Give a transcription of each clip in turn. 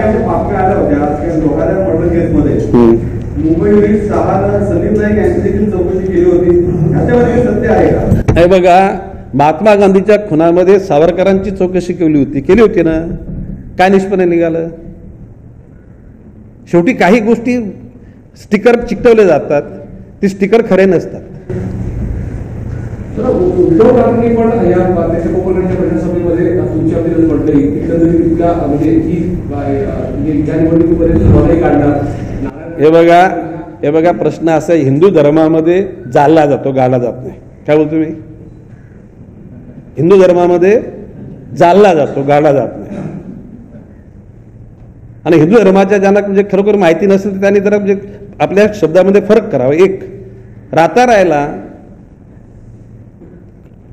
अशा बातम्या आल्या होत्या की लोकांच्या मर्डर केसमध्ये मुंबईवरील 6 सलीम नाईक यांची देखील चौकशी केली होती, त्याच्यामध्ये सत्य आहे का? हे बघा, महात्मा गांधीच्या खुनामध्ये सावरकरांची चौकशी केली होती ना, काय निष्पन्न निघालं? शेवटी काही गोष्टी स्टिकर चिकटवले जातात, ते स्टिकर खरे नसतात. उद्धव ठाकरे पण या देशमुखांच्या प्रजासभेमध्ये तुमच्या विरोधात म्हटलं एकंदरीतला म्हणजे ही ज्या निवडणुकीमध्ये काढणार. हे बघा प्रश्न असा आहे, हिंदू धर्मामध्ये जाळला जातो, गाळला जात नाही. काय बोलतो मी? हिंदू धर्मामध्ये जाळला जातो, गाळला जात नाही. आणि हिंदू धर्माच्या ज्यांना म्हणजे खरोखर माहिती नसेल तर त्यांनी जरा म्हणजे आपल्या शब्दामध्ये फरक करावा. एक, राहता राहायला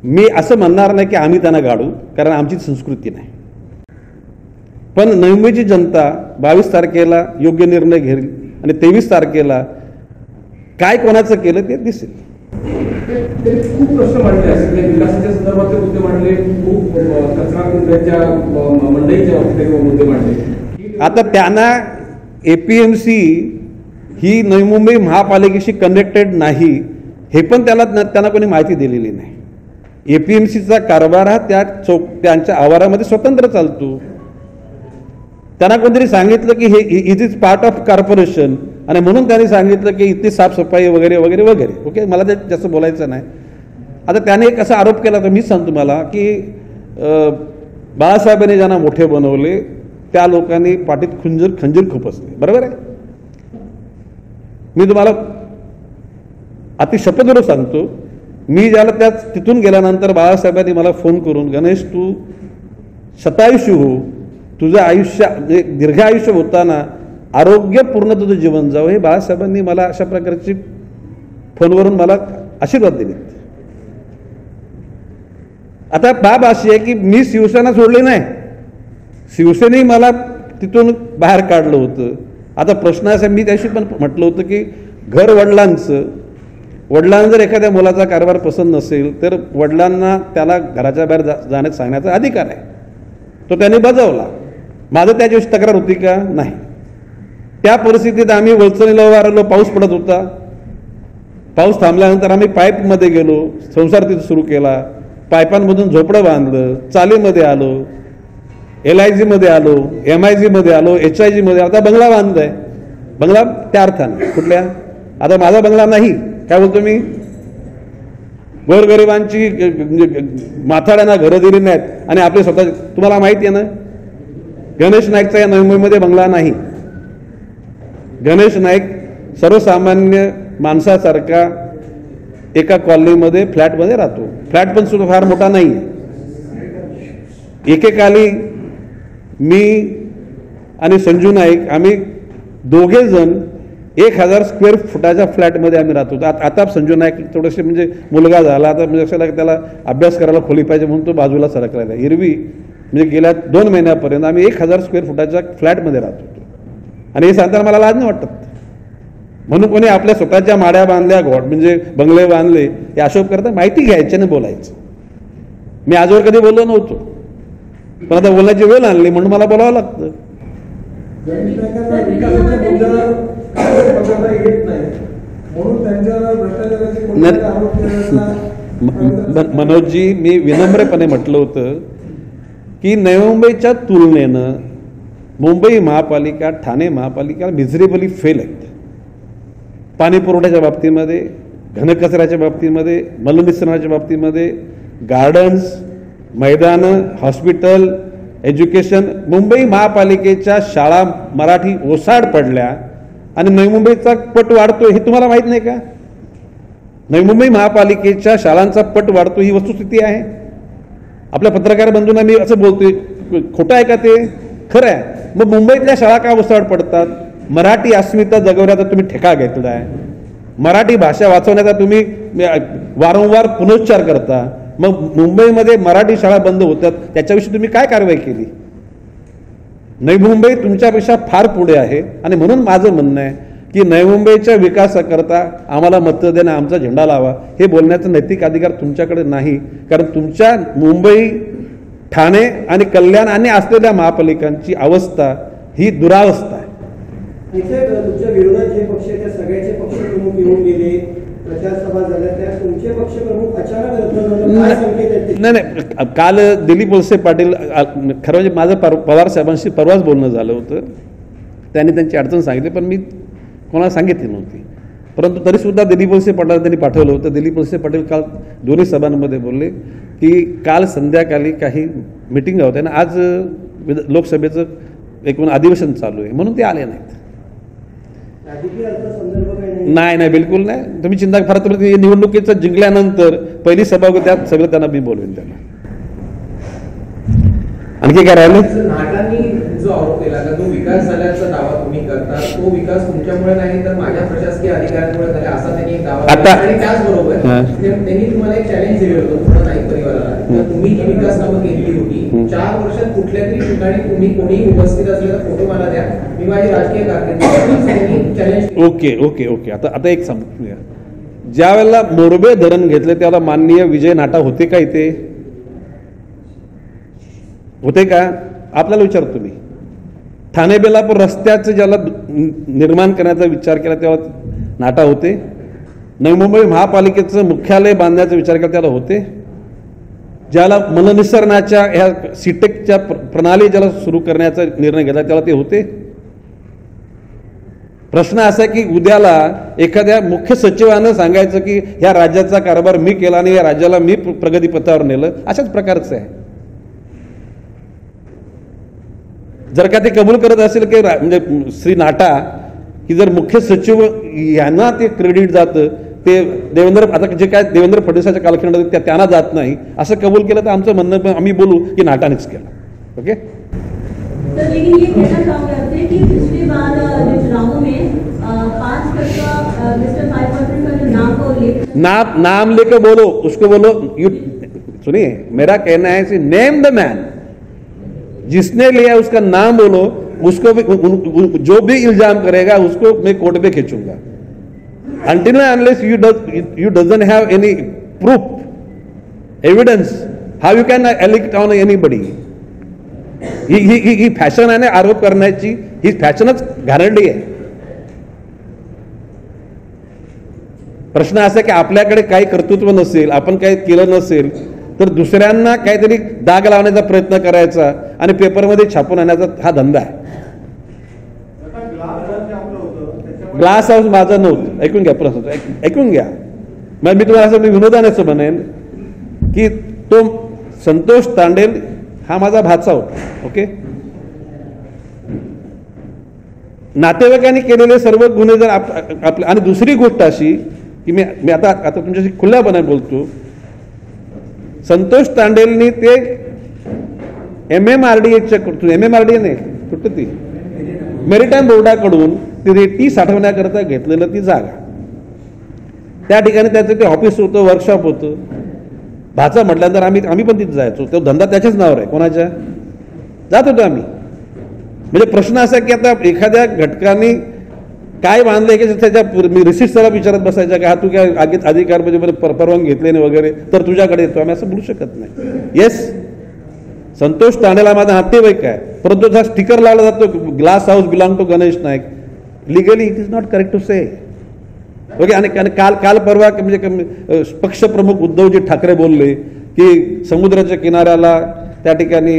मी असं म्हणणार नाही की आम्ही त्यांना गाडू, कारण आमची संस्कृती नाही. पण नवी मुंबईची जनता 22 तारखेला योग्य निर्णय घेईल आणि 23 तारखेला काय कोणाचं केलं ते दिसेल. खूप प्रश्न मांडले असतील, विकासाच्या संदर्भातले मुद्दे मांडले, खूप कचरा कुंड्याच्या मंडईच्या मुद्दे मांडले. आता त्यांना APMC ही नवी मुंबई महापालिकेशी कनेक्टेड नाही हे पण त्यांना कोणी माहिती दिलेली नाही. APMCचा कारभार हा त्यांच्या आवारामध्ये स्वतंत्र चालतो. त्यांना कोणतरी सांगितलं की हे it is part of corporation आणि म्हणून त्यांनी सांगितलं की इथली साफसफाई वगैरे वगैरे वगैरे. ओके, मला ते जास्त बोलायचं नाही. आता त्याने एक असा आरोप केला, तर मी सांगतो तुम्हाला की बाळासाहेबांनी ज्यांना मोठे बनवले त्या लोकांनी पाठीत खंजीर खुपसले. बरोबर आहे? मी तुम्हाला अति शपथेने सांगतो, मी ज्याला तिथून गेल्यानंतर बाळासाहेबांनी मला फोन करून, गणेश तू शतायुष्य हो, तुझं आयुष्य म्हणजे दीर्घ आयुष्य होताना आरोग्यपूर्ण तुझं जीवन जावं, हे बाळासाहेबांनी मला अशा प्रकारची फोनवरून मला आशीर्वाद दिले. आता बाब अशी आहे की मी शिवसेना सोडली नाही, शिवसेनेही मला तिथून बाहेर काढलं होतं. आता प्रश्न असा, मी त्याशी पण म्हटलं होतं की घर वडिलांना जर एखाद्या मुलाचा कारभार पसंत नसेल तर वडिलांना त्याला घराच्या बाहेर जाण्यात सांगण्याचा अधिकार आहे, तो त्यांनी बजावला. माझं त्याच्याविषयी तक्रार होती का? नाही. त्या परिस्थितीत आम्ही वळचणीला उभा राहिलो, पाऊस पडत होता. पाऊस थांबल्यानंतर आम्ही पाईपमध्ये गेलो, संसार तिथे सुरू केला, पाईपांमधून झोपडं बांधलं, चालीमध्ये आलो, LIG मध्ये आलो, MIG मध्ये आलो, HIG मध्ये. आता बंगला बांधलाय. बंगला त्या अर्थाने कुठल्या? आता माझा बंगला नाही. काय बोलतो मी? गोरगरिबांची माथाड्यांना घरं दिली नाहीत आणि आपले स्वतः. तुम्हाला माहिती आहे ना, गणेश नाईकचा या नवी मुंबईमध्ये बंगला नाही. गणेश नाईक सर्वसामान्य माणसासारखा एका कॉलनीमध्ये फ्लॅटमध्ये राहतो. फ्लॅट पण सुद्धा फार मोठा नाही. एकेकाली मी आणि संजू नाईक आम्ही दोघे जण 1000 स्क्वेअर फुटाच्या फ्लॅटमध्ये आम्ही राहतो. आता संजू नाईक थोडेसे म्हणजे मुलगा झाला, आता म्हणजे असं त्याला अभ्यास करायला खोली पाहिजे म्हणून तो बाजूला सरकलेला. एरवी म्हणजे गेल्या 2 महिन्यापर्यंत आम्ही 1000 स्क्वेअर फुटाच्या फ्लॅटमध्ये राहत होतो. आणि हे सांगताना मला लाज नाही वाटत. म्हणून कोणी आपल्या स्वतःच्या माड्या बांधल्या, म्हणजे बंगले बांधले, हे आक्षेप करता माहिती घ्यायची आणि बोलायचं. मी आजवर कधी बोललो नव्हतो, पण आता बोलण्याची वेळ आणली म्हणून मला बोलावं लागतं. मनोजजी, मी विनम्रपणे म्हटलं होतं की नवी मुंबईच्या तुलनेनं मुंबई महापालिका, ठाणे महापालिका मिझरेबली फेल आहेत. पाणी पुरवठ्याच्या बाबतीमध्ये, घनकचऱ्याच्या बाबतीमध्ये, मलनिःसरणाच्या बाबतीमध्ये, गार्डन्स, मैदानं, हॉस्पिटल, एज्युकेशन. मुंबई महापालिकेच्या शाळा मराठी ओसाड पडल्या आणि नवी मुंबईचा पट वाढतो हे तुम्हाला माहीत नाही का? नवी मुंबई महापालिकेच्या शाळांचा पट वाढतो ही वस्तुस्थिती आहे. आपल्या पत्रकार बंधूंना मी असं बोलतोय, खोटं आहे का ते? खरं आहे. मग मुंबईतल्या शाळा का ओसाड पडतात? मराठी अस्मिता जगवण्याचा तुम्ही ठेका घेतला आहे, मराठी भाषा वाचवण्याचा तुम्ही वारंवार पुनरुच्चार करता. मग मुंबईमध्ये मराठी शाळा बंद होतात, त्याच्याविषयी तुम्ही काय कारवाई केली? नवी मुंबई तुमच्यापेक्षा फार पुढे आहे आणि म्हणून माझं म्हणणं आहे की नवी मुंबईच्या विकासाकरता आम्हाला मतं देणं, आमचा झेंडा लावा, हे बोलण्याचा नैतिक अधिकार तुमच्याकडे नाही. कारण तुमच्या मुंबई, ठाणे आणि कल्याण आणि असलेल्या महापालिकांची अवस्था ही दुरावस्था आहे. तुमच्या विरोधात जे पक्ष आहेत त्या सगळ्याचे पक्षप्रमुख येऊन गेले, प्रचार सभा झाल्या, त्या तुमचे पक्षप्रमुख अचानक रद्द काय संकेत आहेत? नाही, काल दिलीप वळसे पाटील, खरं म्हणजे माझं पवार साहेबांशी परवाच बोलणं झालं होतं. त्यांनी त्यांची अडचण सांगितली, पण मी कोणाला सांगितली नव्हती. परंतु तरीसुद्धा दिलीप वळसे पाटील त्यांनी पाठवलं होतं. दिलीप वळसे पाटील काल दोन्ही सभांमध्ये बोलले की काल संध्याकाळी काही मिटिंग होत्या आणि आज लोकसभेचं एकूण अधिवेशन चालू आहे म्हणून ते आले नाहीत. राजकीय अर्थसंदर्भ काही नाही नाही, बिलकुल नाही. तुम्ही चिंता फार तुम्ही निवडणुकीचं जिंकल्यानंतर पहिली सभा होती त्यात सगळं त्यांना मी बोलवेन. त्यांना आणखी काय राहिलं? नाटांनी जो आरोप केला का, जो विकास झाल्याचा दावा तुम्ही करता, तो विकास तुमच्यामुळे नाही तर माझ्या प्रशासकीय अधिकाऱ्यांमुळे झाला असा त्यांनी एक दावा आता- केला. आणि त्याचबरोबर त्यांनी तुम्हाला एक चॅलेंज दिलं होतं पूर्ण नाईक परिवाराला, तर तुम्ही जी विकास कामं केलेली होती 4 वर्षात कुठल्या तरी ठिकाणी तुम्ही कोणी उपस्थित असलेला फोटो मला द्या, मी माझी राजकीय कारकीर्द चॅलेंज. Okay okay okay. आता एक सांगूया, ज्या वेळेला मोरबे धरण घेतले त्यावेळेला माननीय विजय नाटा होते का इथे? होते का? आपल्याला विचारतो तुम्ही. ठाणे बेलापूर रस्त्याचं ज्याला निर्माण करण्याचा विचार केला तेव्हा नाटा होते. नवी मुंबई महापालिकेचं मुख्यालय बांधण्याचा विचार केला त्याला होते. ज्याला मननिसरणाच्या ह्या सीटेकच्या प्रणाली ज्याला सुरू करण्याचा निर्णय घेतला त्याला ते होते. प्रश्न असा आहे की उद्याला एखाद्या मुख्य सचिवानं सांगायचं की ह्या राज्याचा कारभार मी केला आणि या राज्याला मी प्रगतीपथावर नेलं, अशाच प्रकारचं आहे. जर का ते कबूल करत असेल की म्हणजे श्री नाटा की जर मुख्य सचिव यांना ते क्रेडिट जातं, ते देवेंद्र आता जे काय देवेंद्र फडणवीसाच्या कालखंडात त्यांना जात नाही असं कबूल केलं तर आमचं म्हणणं आम्ही बोलू की नाटानेच केलं. ओके. सर, लेकिन ये कहना चाहूंगे आपसे कि पिछली बार जो चुनावों में 5% मिस्टर 5% का जो नाम का उल्लेख, नाम लेकर बोलो, उसको बोलो. यू सुनिए, मेरा कहना है कि नेम द मैन, जिसने लिया उसका नाम बोलो, उसको भी जो भी इल्जाम करेगा उसको मैं कोर्ट पे खींचूंगा. Until and unless you doesn't have any proof, evidence, how you can elect on anybody? He fashion आहे ना आरोप करण्याची, ही फॅशनच घाणेरडी आहे. प्रश्न असा की आपल्याकडे काही कर्तृत्व नसेल, आपण काही केलं नसेल तर दुसऱ्यांना काहीतरी दाग लावण्याचा प्रयत्न करायचा आणि पेपरमध्ये छापून आणण्याचा हा धंदा आहे. ग्लास हाऊस माझं नव्हतं. ऐकून घ्या प्रश्न, ऐकून घ्या. मग मी तुम्हाला असं विनोदानेच म्हणेन की तो संतोष तांडेल हा माझा भाचा होता. ओके. नातेवाईकांनी केलेले सर्व गुन्हे जर आपल्या, आणि दुसरी गोष्ट अशी की मी आता तुमच्याशी खुल्यापणे बोलतो, संतोष तांडेलनी ते MMRDAच्या MMRDA नाही कुठं ती मेरिटाईम बोर्डाकडून ती रेती साठवण्याकरता घेतलेलं ती जागा, त्या ठिकाणी त्याचं ते ऑफिस होतं, वर्कशॉप होतं. भाचा म्हटल्यानंतर आम्ही पण तिथे जायचो. तो धंदा त्याच्याच नावावर आहे. कोणाच्या? जात होतो आम्ही. म्हणजे प्रश्न असा की आता एखाद्या घटकाने काय बांधलंय की त्याच्या मी रिसिप्टला विचारत बसायच्या का, हा तू काय अधिकार म्हणजे परवानगी घेतले नाही वगैरे तर तुझ्याकडे येतो, आम्ही असं बोलू शकत नाही. येस, संतोष तांडेला माझा नातेवाईक आहे, परंतु हा स्टिकर लावला जातो glass house belong to Ganesh Naik. Legally it is not correct to say. Okay. आणि काल परवा म्हणजे पक्षप्रमुख उद्धवजी ठाकरे बोलले की समुद्राच्या किनाऱ्याला त्या ठिकाणी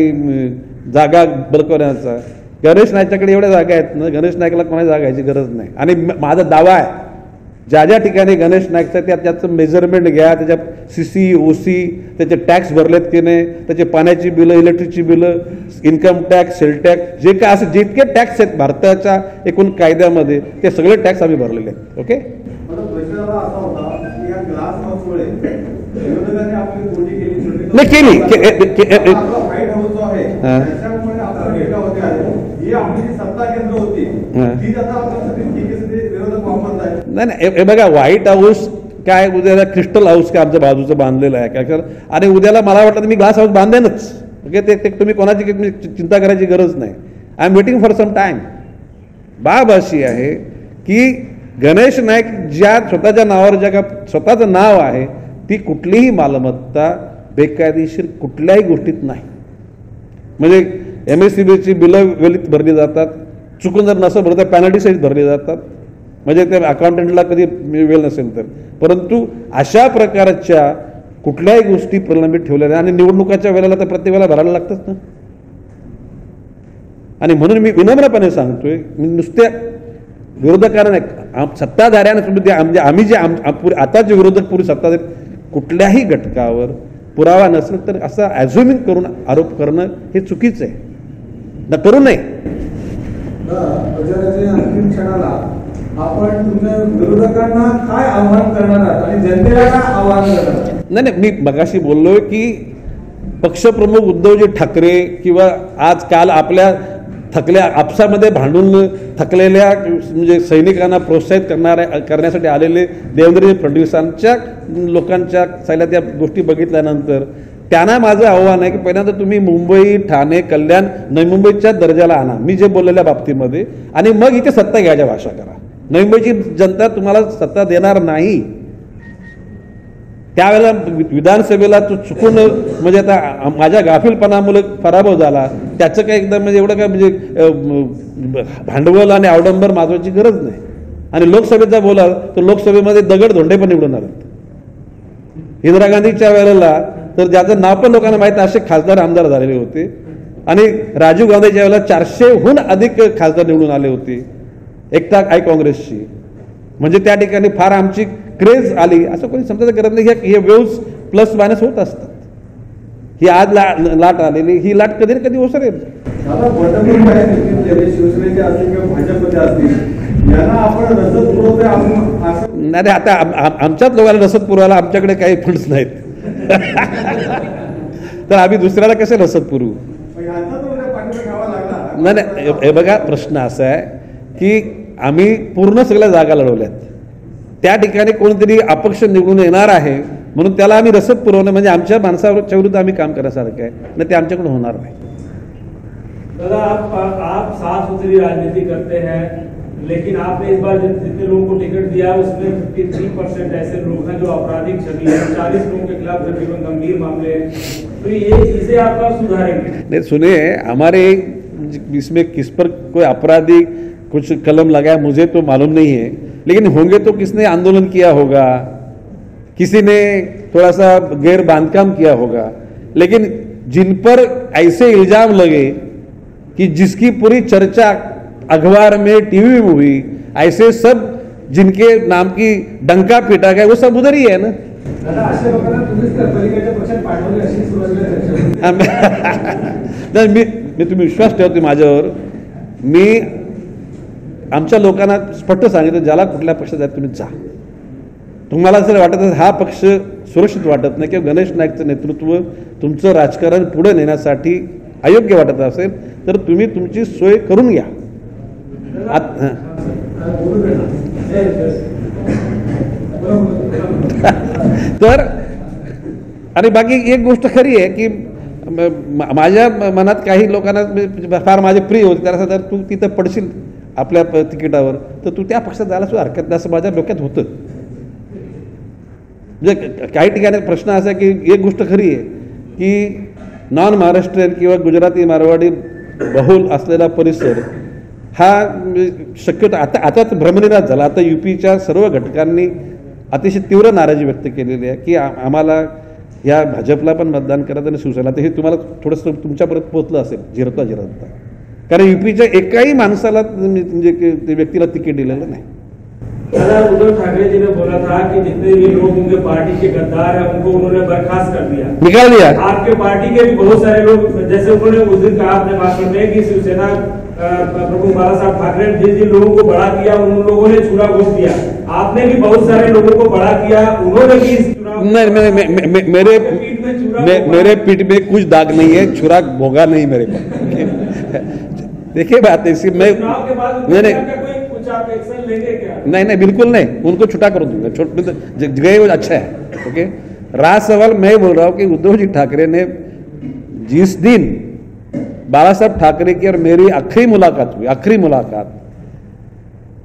जागा बळकवण्याचा. गणेश नाईकच्याकडे एवढ्या जागा आहेत ना, गणेश नाईकला कोणाची जागा यायची गरज नाही. आणि माझा दावा आहे ज्या ज्या ठिकाणी गणेश नाईकचा त्याचं मेजरमेंट घ्या, त्याच्या CC OC त्याचे टॅक्स भरलेत की नाही, त्याचे पाण्याची बिलं, इलेक्ट्रिकची बिलं, इन्कम टॅक्स, सेल टॅक्स, जे काय असं जितके टॅक्स आहेत भारताच्या एकूण कायद्यामध्ये ते सगळे टॅक्स आम्ही भरलेले आहेत. ओके. असा होता की या ग्लास हाऊसमुळे विरोधकांनी आपली खोटी केली, नाही केली. व्हाईट हाऊस जो आहे त्याच्यामुळे आपल्याला भेटा होत्या. ही आपली जी सत्ता केंद्र होती ती आता आपल्यासाठी विरोधक वापरत आहेत. नाही, हे बघा, व्हाईट हाऊस काय, उद्याला क्रिस्टल हाऊस काय आमच्या बाजूचं बांधलेलं आहे काय, आणि उद्याला मला वाटलं तर मी ग्लास हाऊस बांधेनच. ओके. ते तुम्ही कोणाची चिंता करायची गरज नाही. I am waiting for some time. बाब अशी आहे की गणेश नाईक ज्या स्वतःच्या नावावर ज्या का स्वतःचं नाव आहे ती कुठलीही मालमत्ता बेकायदेशीर कुठल्याही गोष्टीत नाही. म्हणजे MSCBची बिलं वेळीत भरली जातात, चुकून जर नसेल भरत तर पॅनल्टी सहित भरले जातात, म्हणजे त्या अकाउंटंटला कधी वेळ नसेल तर. परंतु अशा प्रकारच्या कुठल्याही गोष्टी प्रलंबित ठेवलेल्या आणि निवडणुकाच्या वेळेला तर प्रत्येक वेळेला भरायला लागतंच ना. आणि म्हणून मी विनम्रपणे सांगतोय, मी नुसत्या विरोधकांना नाही, सत्ताधाऱ्यांना म्हणजे आम्ही जे आता जे विरोधक पूर्वी सत्ताधारी कुठल्याही घटकावर पुरावा नसेल तर असं ॲझ्युमिंग करून आरोप करणं हे चुकीचं आहे, ना करू नये. प्रचाराच्या अंतिम क्षणाला आपण तुमच्या विरोधकांना काय आव्हान करणार आहात आणि जनतेला काय आव्हान करणार? नाही, मी मगाशी बोललोय की पक्षप्रमुख उद्धवजी ठाकरे किंवा आजकाल आपल्या थकल्या आपसामध्ये भांडून थकलेल्या म्हणजे सैनिकांना प्रोत्साहित करण्यासाठी आलेले देवेंद्र फडणवीसांच्या लोकांच्या सगळ्या त्या गोष्टी बघितल्यानंतर त्यांना माझं आव्हान आहे की पहिल्यांदा तुम्ही मुंबई, ठाणे, कल्याण, नवी मुंबईच्या दर्जाला आणा मी जे बोललेल्या बाबतीमध्ये, आणि मग इथे सत्ता घ्यायच्या भाषा करा. नवी मुंबईची जनता तुम्हाला सत्ता देणार नाही. त्यावेळेला विधानसभेला तो चुकून म्हणजे आता माझ्या गाफीलपणामुळे पराभव झाला, त्याचं काय एकदम म्हणजे एवढं काय म्हणजे भांडवल आणि अवडंबर माजवायची गरज नाही. आणि लोकसभेचा बोलाल तर लोकसभेमध्ये दगड धोंडे पण निवडून आले. इंदिरा गांधीच्या वेळेला तर ज्याचं नाव पण लोकांना माहीत असे खासदार आमदार झालेले होते, आणि राजीव गांधीच्या वेळेला 400हून अधिक खासदार निवडून आले होते एकता आय काँग्रेसची. म्हणजे त्या ठिकाणी फार आमची क्रेज आली असं कोणी समजायचं गरज नाही. हे वेव्स प्लस मायनस होत असतात. ही आज लाट आलेली, ही लाट कधी ना कधी ओसरेल. शिवसेनेचे असतील किंवा भाजपचे असतील, यांना आपण रसद पुरवतोय असं नाही, आता आमच्याच लोकांना रसद पुरवायला आमच्याकडे काही फंड्स नाहीत तर आम्ही दुसऱ्याला कसे रसद पुरवू? नाही, हे बघा प्रश्न असा आहे की आम्ही पूर्ण सगळ्या जागा लढवल्यात, त्या ठिकाणी कोणीतरी अपक्ष निवडून येणार आहे म्हणून त्याला आम्ही रसद पुरवणं म्हणजे आमच्या माणसाच्या विरुद्ध आम्ही काम करण्यासारखं आहे ना, ते आमच्याकडून होणार नाही. दादा आप साफ सुथरी राजनीति करते हैं, लेकिन आपने इस बार जितने लोगों को टिकट दिया उसमें 53% ऐसे लोग हैं जो आपराधिक छवि है, 40 लोगों के खिलाफ तकरीबन गंभीर मामले हैं, तो ये चीजें आप कब सुधारेंगे? नहीं सुनिए, हमारे इसमें किस पर कोई आपराधिक कुछ कलम लगाया मुझे तो मालूम नहीं है, लेकिन होंगे तो किसने आंदोलन किया होगा, किसी ने थोड़ा सा गैर बांधकाम किया होगा, लेकिन जिन पर ऐसे इल्जाम लगे कि जिसकी पूरी चर्चा अखबार में टीवी में हुई, ऐसे सब जिनके नाम की डंका पीटा गया वो सब उधर ही है ना. मी तुम्ही विश्वास ठेवते माझ्यावर. मी आमच्या लोकांना स्पष्ट सांगितलं ज्याला कुठल्या पक्षात जात तुम्ही जा. तुम्हाला जर वाटत हा पक्ष सुरक्षित वाटत नाही किंवा गणेश नाईकचं नेतृत्व तुमचं राजकारण पुढे नेण्यासाठी अयोग्य वाटत असेल तर तुम्ही तुमची सोय करून घ्या. तर आणि बाकी एक गोष्ट खरी आहे की माझ्या मनात काही लोकांना फार माझे प्रिय होते, त्याला जर तू तिथं पडशील आपल्या तिकिटावर तर तू त्या पक्षात जायला सुद्धा हरकत नाही असं माझ्या डोक्यात होतं. म्हणजे काही ठिकाणी प्रश्न असा आहे की एक गोष्ट खरी आहे की नॉन महाराष्ट्रीयन किंवा गुजराती मारवाडी बहुल असलेला परिसर हा शक्यतो आताच भ्रमनिरास झाला. आता युपीच्या सर्व घटकांनी अतिशय तीव्र नाराजी व्यक्त केलेली आहे की आम्हाला या भाजपला पण मतदान करायचं आणि शिवसेना. तर हे तुम्हाला थोडंसं तुमच्यापर्यंत पोहोचलं असेल झिरता, कारण युपीच्या एकाही माणसाला म्हणजे व्यक्तीला तिकीट दिलेलं नाही. दादा उद्धव ठाकरे जी ने बोला था कि जितने भी लोग उनके पार्टी के गद्दार हैं उनको उन्होंने बर्खास्त कर दिया, निकाल दिया. आपके पार्टी के भी बहुत सारे लोग, जैसे उन्होंने उस दिन कहा अपने भाषण में कि शिवसेना प्रमुख बाला साहब ठाकरे ने जिन लोगों को बड़ा किया उन लोगों ने छुरा घोष दिया, आपने भी बहुत सारे लोगों को बड़ा किया, उन्होंने भी मेरे पीठ में कुछ दाग नहीं है, छुरा भोगा नहीं मेरे को. देखिए बात ऐसी मैं नहीं बिल्कुल नहीं, उनको छुटा कर दूंगा. जगह वो अच्छा है. ओके, रहा सवाल मैं बोल रहा हूं कि उद्धव जी ठाकरे ने जिस दिन बाला साहब ठाकरे की और मेरी आखिरी मुलाकात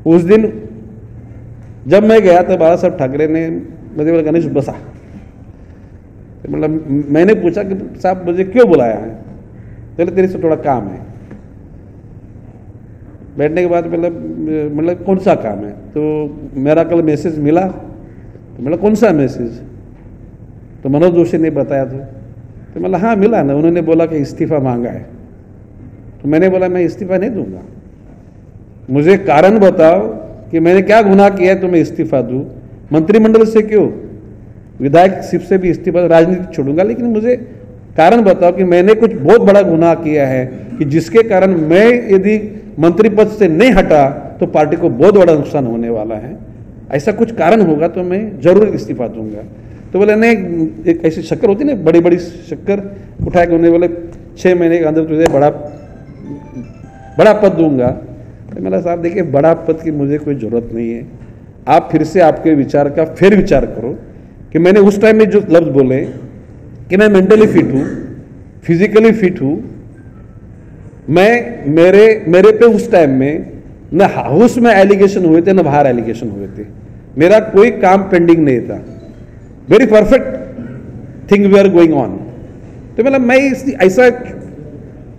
उस दिन जब मैं गया तो बाला साहब ठाकरे ने मुझे बोला गणेश बसा. मतलब मैंने पूछा कि साहब मुझे क्यों बुलाया है? चलो तेरे से थोड़ा काम है. बैठने के बाद मतलब कौन सा काम है, तो मेरा कल मैसेज मिला, तो मतलब कौन सा मैसेज, तो मनोज जोशी ने बताया तो मतलब हाँ मिला ना, उन्होंने बोला कि इस्तीफा मांगा है। तो मैंने बोला मैं इस्तीफा नहीं दूंगा, मुझे कारण बताओ कि मैंने क्या गुनाह किया है तो मैं इस्तीफा दूं। मंत्रिमंडल से क्यों, विधायक सिर्फ से भी इस्तीफा, राजनीति छोड़ूंगा, लेकिन मुझे कारण बताओ कि मैंने कुछ बहुत बड़ा गुनाह किया है कि जिसके कारण मैं यदि मंत्री पद से नहीं हटा तो पार्टी को बहुत बड़ा नुकसान होने वाला है, ऐसा कुछ कारण होगा तो मैं जरूर इस्तीफा दूंगा। तो बोले नहीं, एक ऐसी शक्कर होती ना, बड़ी बड़ी शक्कर उठा के उन्हें बोले 6 महीने के अंदर तुझे बड़ा पद दूंगा। तो मेरा साहब देखिए, बड़ा पद की मुझे कोई जरूरत नहीं है, आप फिर से आपके विचार का फिर विचार करो कि मैंने उस टाइम में जो लफ्ज बोले कि मैं मेंटली फिट हूं, फिजिकली फिट हूं, मैं मेरे पे उस टाइम में न हाउस में एलिगेशन हुए थे न बाहर एलिगेशन हुए थे, मेरा कोई काम पेंडिंग नहीं था, very perfect thing we are going on. तो मतलब मैं ऐसा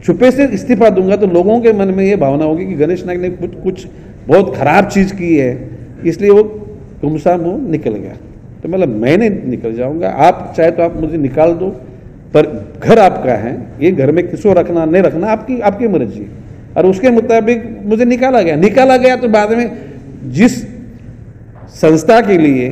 छुपे से इस्तीफा दूंगा तो लोगों के मन में ये भावना होगी कि गणेश नायक ने कुछ बहुत खराब चीज की है, इसलिए वो गुमसाम हो निकल गया। तो मतलब मैं नहीं निकल जाऊंगा, आप चाहे तो आप मुझे निकाल दो, पर घर आपका है, ये घर में किसको रखना नहीं रखना आपकी मर्जी। और उसके मुताबिक मुझे निकाला गया तो बाद में जिस संस्था के लिए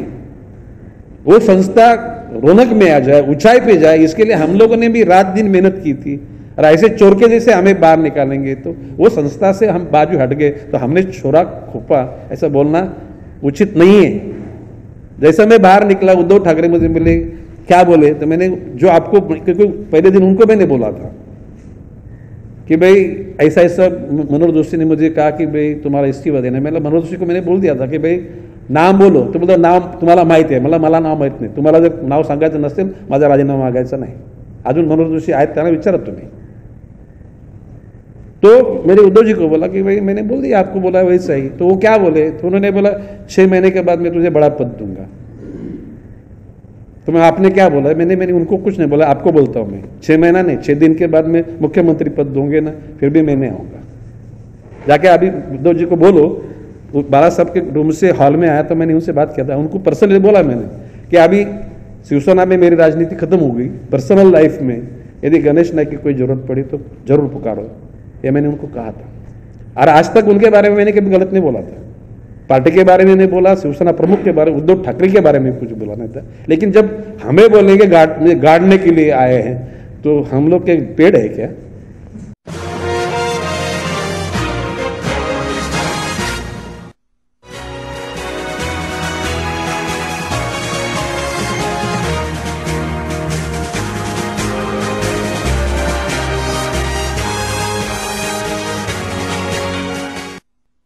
वो संस्था रौनक में आ जाए, ऊंचाई पे जाए, इसके लिए हम लोगों ने भी रात दिन मेहनत की थी। और ऐसे चोर के जैसे हमें बाहर निकालेंगे तो वो संस्था से हम बाजू हट गए तो हमने छोरा खोपा, ऐसा बोलना उचित नहीं है। जैसा मैं बाहर निकला, उद्धव ठाकरे मुझे मिले, क्या बोले, तो मैंने जो आपको पहले दिन उनको मैंने बोला था कि भाई ऐसा ऐसा मनोज जोशी ने मुझे कहा कि भाई तुम्हारा इस्तीफा देना। मैं मनोज जोशी को मैंने बोल दिया था कि भाई नाम बोलो, तो बोलतो नाव तुम्हाला माहिती आहे, मला नाव माहित नाही, तुम्हाला जर नाव सांगायचं नसेल माझा राजीनामा मागायचा नाही। अजून मनोज जोशी आहेत त्यांना विचारत तुम्ही। तो मेरे उद्धव जी को बोला कि भाई मैंने बोल दिया, आपको बोला वैसा ही। तो वो क्या बोले, तो उन्होंने बोला 6 महीने के बाद मैं तुझे बड़ा पद दूंगा। तो मैं आपने क्या बोला, मैंने उनको कुछ नहीं बोला, आपको बोलता हूं मैं 6 महीना नहीं, 6 दिन के बाद में मुख्यमंत्री पद दूंगे ना, फिर भी मैं नहीं आऊंगा। जाके अभी उद्धव जी को बोलो, बाला साहब के रूम से हॉल में आया तो मैंने उनसे बात किया था, उनको पर्सनली बोला मैंने कि अभी शिवसेना में मेरी राजनीति खत्म हो गई, पर्सनल लाइफ में यदि गणेश नायक की कोई जरूरत पड़ी तो जरूर पुकारो, ये मैंने उनको कहा था। और आज तक उनके बारे में मैंने कभी गलत नहीं बोला था, पार्टी के बारे में नहीं बोला, शिवसेना प्रमुख के बारे में, उद्धव ठाकरे के बारे में कुछ बोला नहीं था। लेकिन जब हमें बोलेंगे गाड़ने के लिए आए हैं तो हम लोग के पेड़ है क्या?